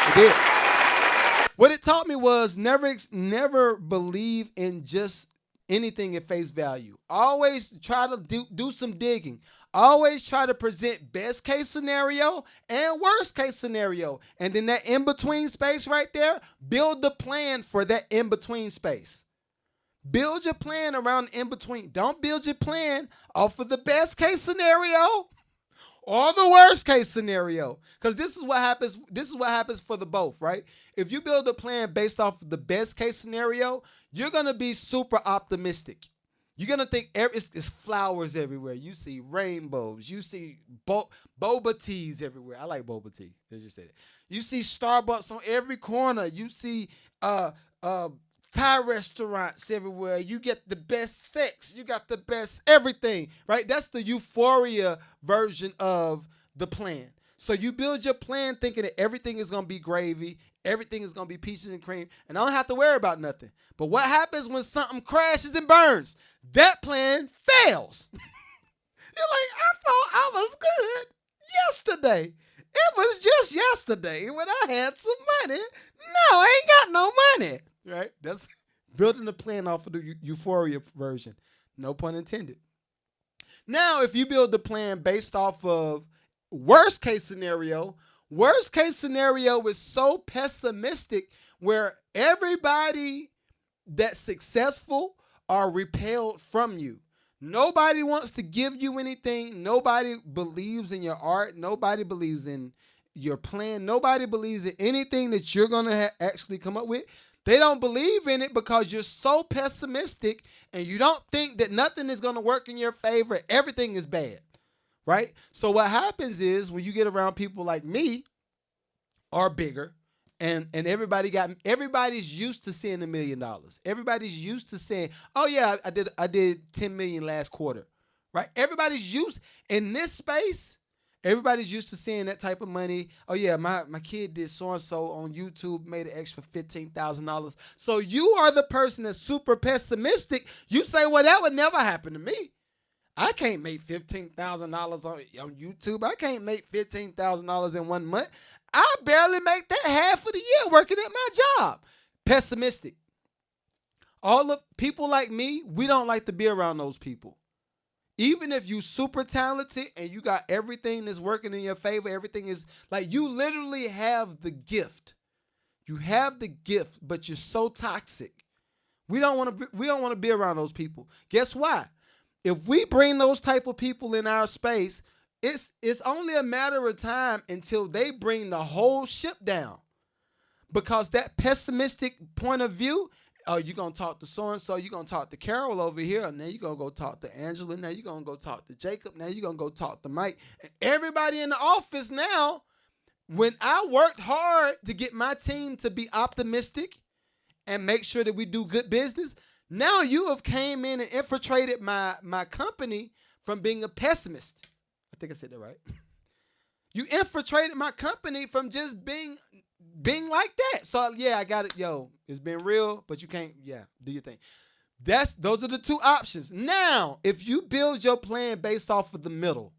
It did. What it taught me was never believe in just anything at face value. Always try to do some digging. Always try to present best case scenario and worst case scenario. And then that in between space right there, build the plan for that in between space. Build your plan around the in between. Don't build your plan off of the best case scenario or the worst case scenario. Because this is what happens. This is what happens for the both, right? If you build a plan based off of the best case scenario, you're gonna be super optimistic. You're gonna think it's flowers everywhere. You see rainbows. You see boba teas everywhere. I like boba tea. Let's just say that. You see Starbucks on every corner. You see Thai restaurants everywhere. You get the best sex. You got the best everything, right? That's the euphoria version of the plan. So you build your plan thinking that everything is going to be gravy, everything is going to be peaches and cream, and I don't have to worry about nothing. But what happens when something crashes and burns? That plan fails. You're like, I thought I was good yesterday. It was just yesterday when I had some money. Now I ain't got no money. Right? That's building a plan off of the euphoria version. No pun intended. Now, if you build the plan based off of worst case scenario is so pessimistic where everybody that's successful are repelled from you. Nobody wants to give you anything. Nobody believes in your art. Nobody believes in your plan. Nobody believes in anything that you're going to actually come up with. They don't believe in it because you're so pessimistic and you don't think that nothing is going to work in your favor. Everything is bad, right? So what happens is when you get around people like me or bigger, and everybody's used to seeing $1 million. Everybody's used to saying, "Oh yeah, I did 10 million last quarter," right? Everybody's used in this space. Everybody's used to seeing that type of money. Oh yeah, my kid did so and so on YouTube, made an extra $15,000. So you are the person that's super pessimistic. You say, well, that would never happen to me. I can't make $15,000 on YouTube. I can't make $15,000 in 1 month. I barely make that half of the year working at my job. Pessimistic. All of people like me, we don't like to be around those people. Even if you super talented and you got everything that's working in your favor, everything is like you literally have the gift. You have the gift, but you're so toxic. We don't want to be around those people. Guess why? If we bring those type of people in our space, it's only a matter of time until they bring the whole ship down. Because that pessimistic point of view, oh, you're going to talk to so-and-so, you're going to talk to Carol over here, and then you're going to go talk to Angela, now you're going to go talk to Jacob, now you're going to go talk to Mike. And everybody in the office now, when I worked hard to get my team to be optimistic and make sure that we do good business, now you have came in and infiltrated my company from being a pessimist. I think I said that right. You infiltrated my company from just being like that. So yeah, I got it. Yo, it's been real, but you can't, do your thing. Those are the two options. Now, if you build your plan based off of the middle,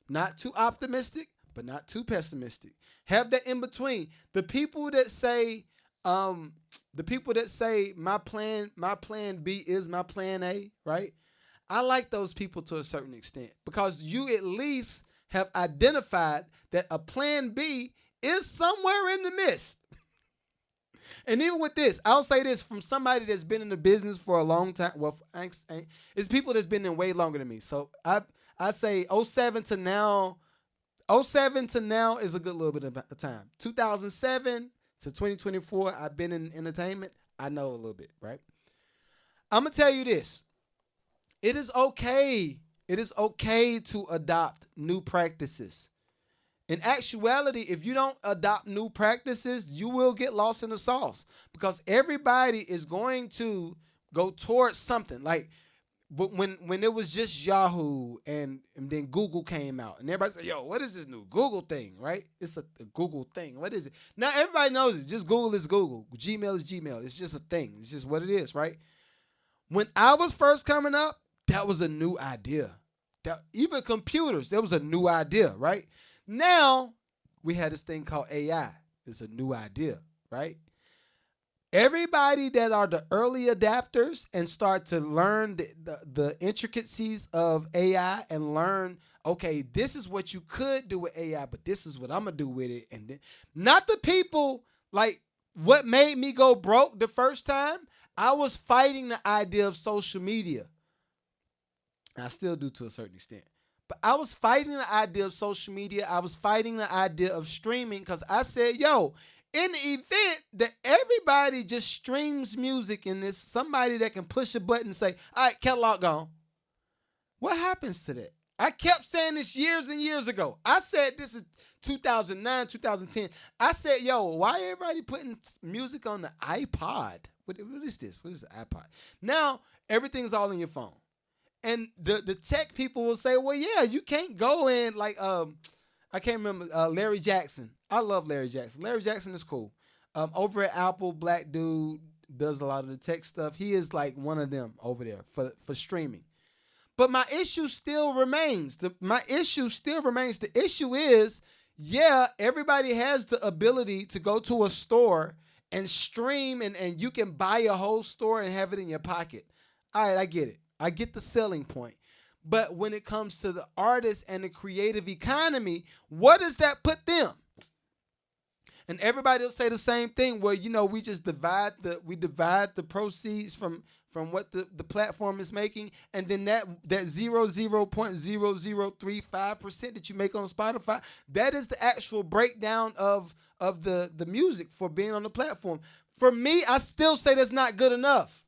not too optimistic, but not too pessimistic. Have that in between. The people that say my plan B is my plan A, right? I like those people to a certain extent because you at least have identified that a plan B is somewhere in the midst. And even with this, I'll say this from somebody that's been in the business for a long time. Well, it's people that's been in way longer than me. So I say 07 to now is a good little bit of time. 2007 to 2024, I've been in entertainment. I know a little bit, right? I'm going to tell you this. It is okay. It is okay to adopt new practices. In actuality, if you don't adopt new practices, you will get lost in the sauce because everybody is going to go towards something. Like when it was just Yahoo and then Google came out and everybody said, yo, what is this new Google thing, right? It's a Google thing. What is it? Now everybody knows it. Just Google is Google. Gmail is Gmail. It's just a thing. It's just what it is, right? When I was first coming up, that was a new idea. Even computers, that was a new idea, right? Now, we had this thing called AI. It's a new idea, right? Everybody that are the early adapters and start to learn the intricacies of AI and learn, okay, this is what you could do with AI, but this is what I'm gonna do with it. And then, not the people like what made me go broke the first time. I was fighting the idea of social media. I still do to a certain extent. But I was fighting the idea of social media. I was fighting the idea of streaming because I said, yo, in the event that everybody just streams music and there's somebody that can push a button and say, all right, catalog gone, what happens to that? I kept saying this years and years ago. I said this is 2009, 2010. I said, yo, why everybody putting music on the iPod? What is this? What is the iPod? Now, everything's all in your phone. And the tech people will say, well, yeah, you can't go in like I can't remember Larry Jackson. I love Larry Jackson. Larry Jackson is cool. Over at Apple, black dude does a lot of the tech stuff. He is like one of them over there for streaming. But my issue still remains. The issue is, yeah, everybody has the ability to go to a store and stream and you can buy a whole store and have it in your pocket. All right, I get it. I get the selling point. But when it comes to the artists and the creative economy, what does that put them? And everybody will say the same thing. Well, we just divide the proceeds from what the platform is making, and then that 0.0035% that you make on Spotify, that is the actual breakdown of the music for being on the platform. For me, I still say that's not good enough.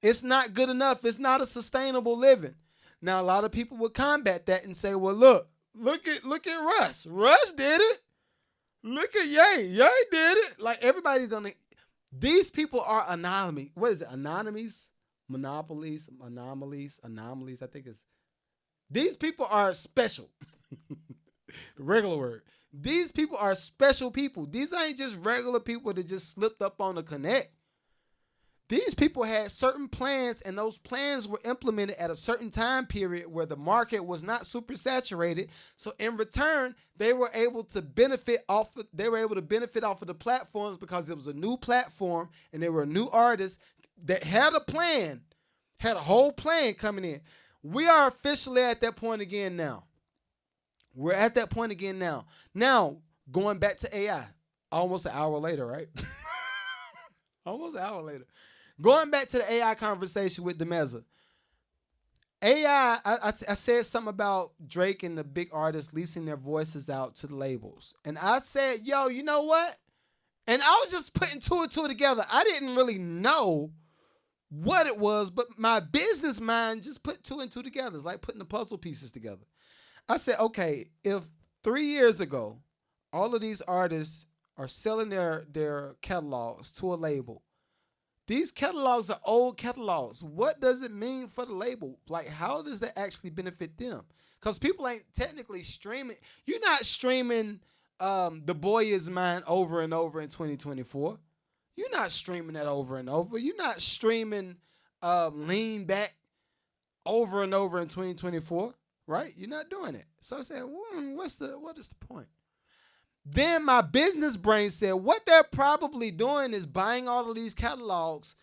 It's not good enough. It's not a sustainable living. Now, a lot of people would combat that and say, well, look at Russ. Russ did it. Look at Ye. Ye did it. Like, everybody's gonna. These people are anonymous. What is it? Anonymous? Monopolies? Anomalies? I think it's. These people are special. The regular word. These people are special people. These ain't just regular people that just slipped up on the connect. These people had certain plans, and those plans were implemented at a certain time period where the market was not super saturated. So in return, they were able to benefit off of the platforms because it was a new platform and they were new artists that had a plan, had a whole plan coming in. We are officially at that point again now. We're at that point again now. Now, going back to AI, almost an hour later, right? Almost an hour later. Going back to the AI conversation with Demeza. AI, I said something about Drake and the big artists leasing their voices out to the labels. And I said, yo, you know what? And I was just putting two and two together. I didn't really know what it was, but my business mind just put two and two together. It's like putting the puzzle pieces together. I said, okay, if 3 years ago, all of these artists are selling their catalogs to a label, these catalogs are old catalogs. What does it mean for the label? Like, how does that actually benefit them? Because people ain't technically streaming. You're not streaming The Boy Is Mine over and over in 2024. You're not streaming that over and over. You're not streaming Lean Back over and over in 2024, right? You're not doing it. So I said, what is the point? Then my business brain said, what they're probably doing is buying all of these catalogs,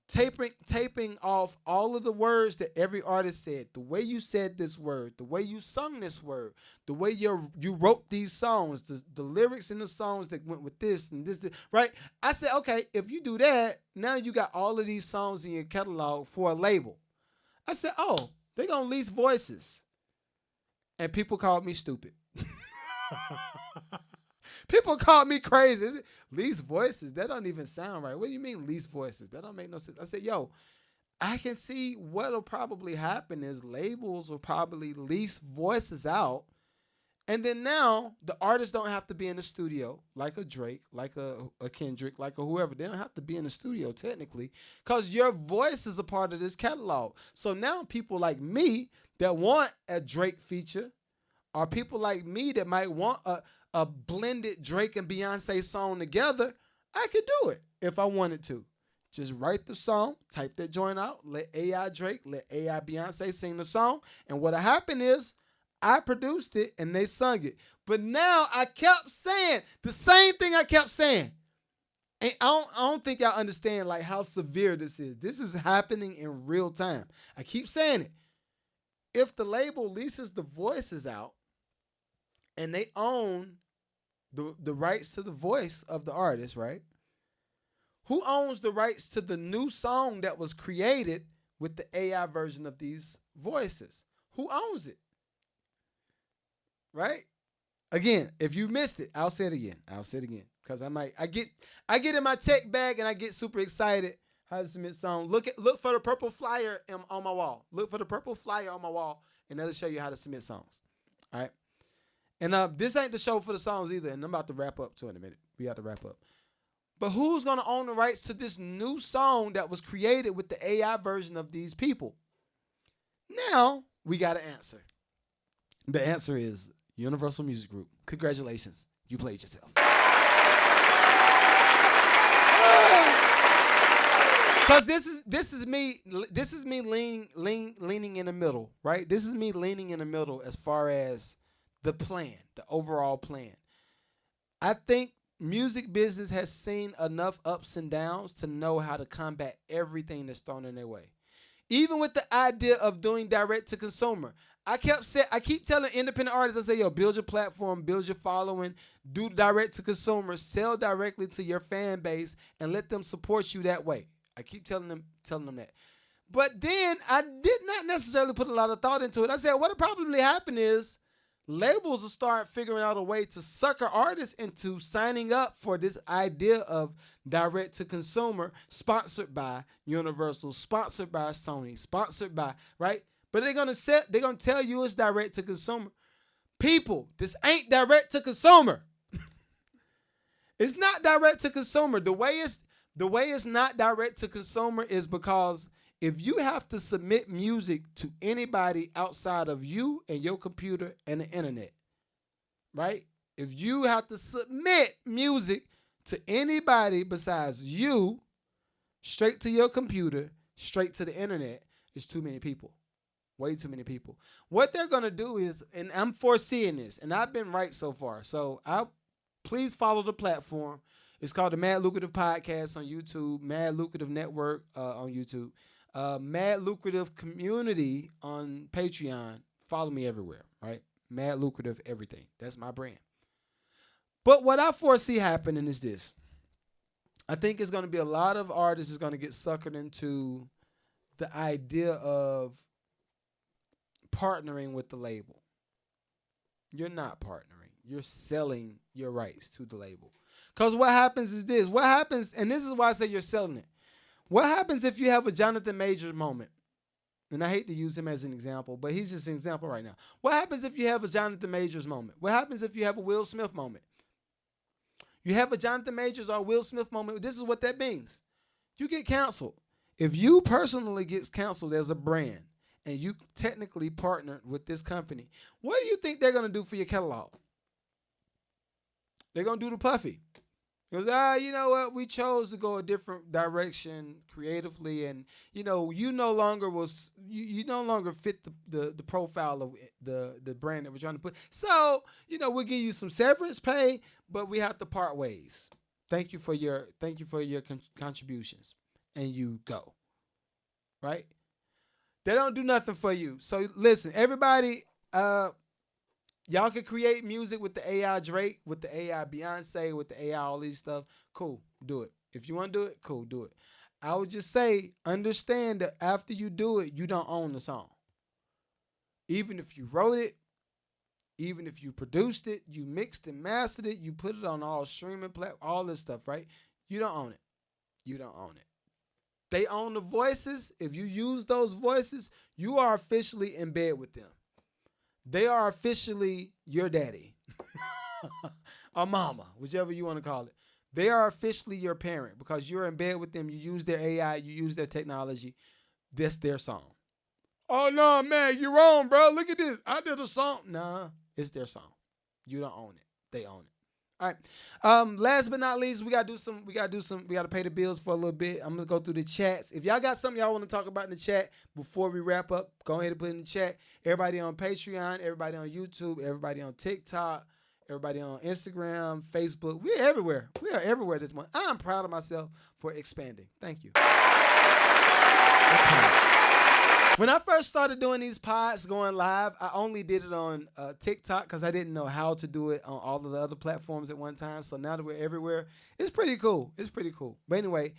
taping off all of the words that every artist said, the way you said this word, the way you sung this word, the way you wrote these songs, the lyrics in the songs that went with this and this, right? I said, okay, if you do that, now you got all of these songs in your catalog for a label. I said, oh, they're going to lease voices. And people called me stupid. People called me crazy. Lease voices? That don't even sound right. What do you mean lease voices? That don't make no sense. I said, yo, I can see what'll probably happen is labels will probably lease voices out. And then now the artists don't have to be in the studio like a Drake, like a Kendrick, like a whoever. They don't have to be in the studio technically because your voice is a part of this catalog. So now people like me that want a Drake feature or people like me that might want a blended Drake and Beyonce song together, I could do it if I wanted to. Just write the song, type that joint out, let AI Drake, let AI Beyonce sing the song, and what'll happen is I produced it and they sung it. But now I kept saying the same thing I kept saying. And I don't think y'all understand like how severe this is. This is happening in real time. I keep saying it. If the label leases the voices out and they own the rights to the voice of the artist, right? Who owns the rights to the new song that was created with the AI version of these voices? Who owns it? Right? Again, if you missed it, I'll say it again. Because I get in my tech bag and I get super excited how to submit songs. Look for the purple flyer on my wall. Look for the purple flyer on my wall, and that'll show you how to submit songs. All right. And this ain't the show for the songs either, and I'm about to wrap up too in a minute. We have to wrap up. But who's gonna own the rights to this new song that was created with the AI version of these people? Now we got an answer. The answer is Universal Music Group. Congratulations, you played yourself. Because this is me leaning in the middle, right? This is me leaning in the middle as far as the plan, the overall plan. I think music business has seen enough ups and downs to know how to combat everything that's thrown in their way. Even with the idea of doing direct to consumer, I keep telling independent artists, I say, yo, build your platform, build your following, do direct to consumer, sell directly to your fan base, and let them support you that way. I keep telling them that. But then I did not necessarily put a lot of thought into it. I said, what'll probably happen is labels will start figuring out a way to sucker artists into signing up for this idea of direct to consumer, sponsored by Universal, sponsored by Sony, sponsored by, right? But they're gonna tell you it's direct to consumer. People, this ain't direct to consumer. It's not direct to consumer. The way it's not direct to consumer is because if you have to submit music to anybody outside of you and your computer and the internet, right? If you have to submit music to anybody besides you, straight to your computer, straight to the internet, it's too many people. Way too many people. What they're going to do is, and I'm foreseeing this, and I've been right so far. So please follow the platform. It's called the Mad Lucrative Podcast on YouTube, Mad Lucrative Network on YouTube, Mad Lucrative Community on Patreon. Follow me everywhere, right? Mad Lucrative everything. That's my brand. But what I foresee happening is this. I think it's going to be a lot of artists is going to get suckered into the idea of partnering with the label. You're not partnering. You're selling your rights to the label. Because what happens is this. What happens, and this is why I say you're selling it. What happens if you have a Jonathan Majors moment? And I hate to use him as an example, but he's just an example right now. What happens if you have a Jonathan Majors moment? What happens if you have a Will Smith moment? You have a Jonathan Majors or Will Smith moment. This is what that means. You get canceled. If you personally get canceled as a brand and you technically partnered with this company, what do you think they're going to do for your catalog? They're going to do the puffy. Because, you know what? We chose to go a different direction creatively, and you no longer fit the profile of the brand that we're trying to put. So, we'll give you some severance pay, but we have to part ways. Thank you for your contributions, and you go. Right? They don't do nothing for you. So listen, everybody. Y'all can create music with the AI Drake, with the AI Beyonce, with the AI all these stuff. Cool, do it. If you want to do it, cool, do it. I would just say, understand that after you do it, you don't own the song. Even if you wrote it, even if you produced it, you mixed and mastered it, you put it on all streaming platforms, all this stuff, right? You don't own it. You don't own it. They own the voices. If you use those voices, you are officially in bed with them. They are officially your daddy or mama, whichever you want to call it. They are officially your parent because you're in bed with them. You use their AI, you use their technology. That's their song. Oh, no, man, you're wrong, bro. Look at this. I did a song. Nah, it's their song. You don't own it. They own it. All right. Last but not least, we gotta pay the bills for a little bit. I'm gonna go through the chats. If y'all got something y'all want to talk about in the chat before we wrap up, go ahead and put it in the chat. Everybody on Patreon, everybody on YouTube, everybody on TikTok, everybody on Instagram, Facebook. We're everywhere. We are everywhere this month. I'm proud of myself for expanding. Thank you. Okay. When I first started doing these pods going live, I only did it on TikTok because I didn't know how to do it on all of the other platforms at one time. So now that we're everywhere, it's pretty cool. It's pretty cool. But anyway,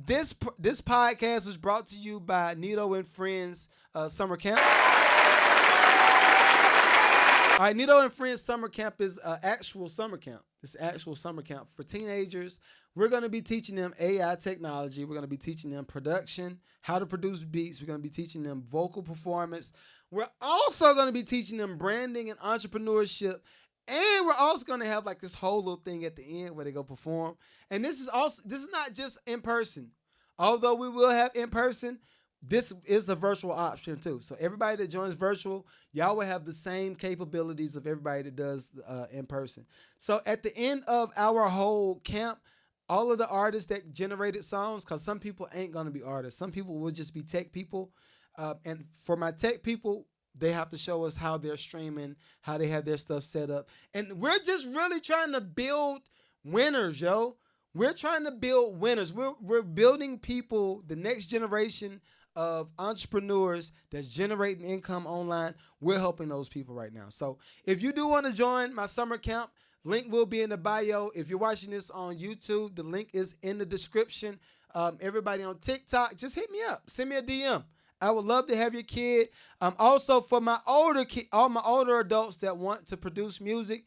this podcast is brought to you by Nito and Friends Summer Camp. All right, Nito and Friends Summer Camp is actual summer camp. It's actual summer camp for teenagers. We're going to be teaching them AI technology. We're going to be teaching them production, how to produce beats. We're going to be teaching them vocal performance. We're also going to be teaching them branding and entrepreneurship. And we're also going to have like this whole little thing at the end where they go perform. And this is not just in person. Although we will have in person, this is a virtual option too. So everybody that joins virtual, y'all will have the same capabilities of everybody that does in person. So at the end of our whole camp, all of the artists that generated songs, because some people ain't going to be artists. Some people will just be tech people. And for my tech people, they have to show us how they're streaming, how they have their stuff set up. And we're just really trying to build winners, yo. We're trying to build winners. We're building people, the next generation of entrepreneurs that's generating income online. We're helping those people right now. So if you do want to join my summer camp, link will be in the bio. If you're watching this on YouTube, the link is in the description. Everybody on TikTok, just hit me up. Send me a DM. I would love to have your kid. Also for my older all my older adults that want to produce music,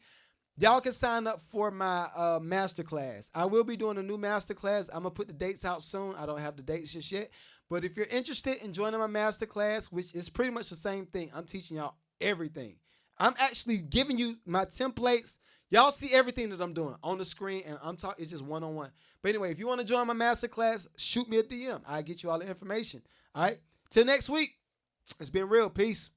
y'all can sign up for my masterclass. I will be doing a new masterclass. I'm going to put the dates out soon. I don't have the dates just yet. But if you're interested in joining my masterclass, which is pretty much the same thing, I'm teaching y'all everything. I'm actually giving you my templates. Y'all see everything that I'm doing on the screen, and I'm talking. It's just one-on-one. But anyway, if you want to join my masterclass, shoot me a DM. I'll get you all the information. All right? Till next week, it's been real. Peace.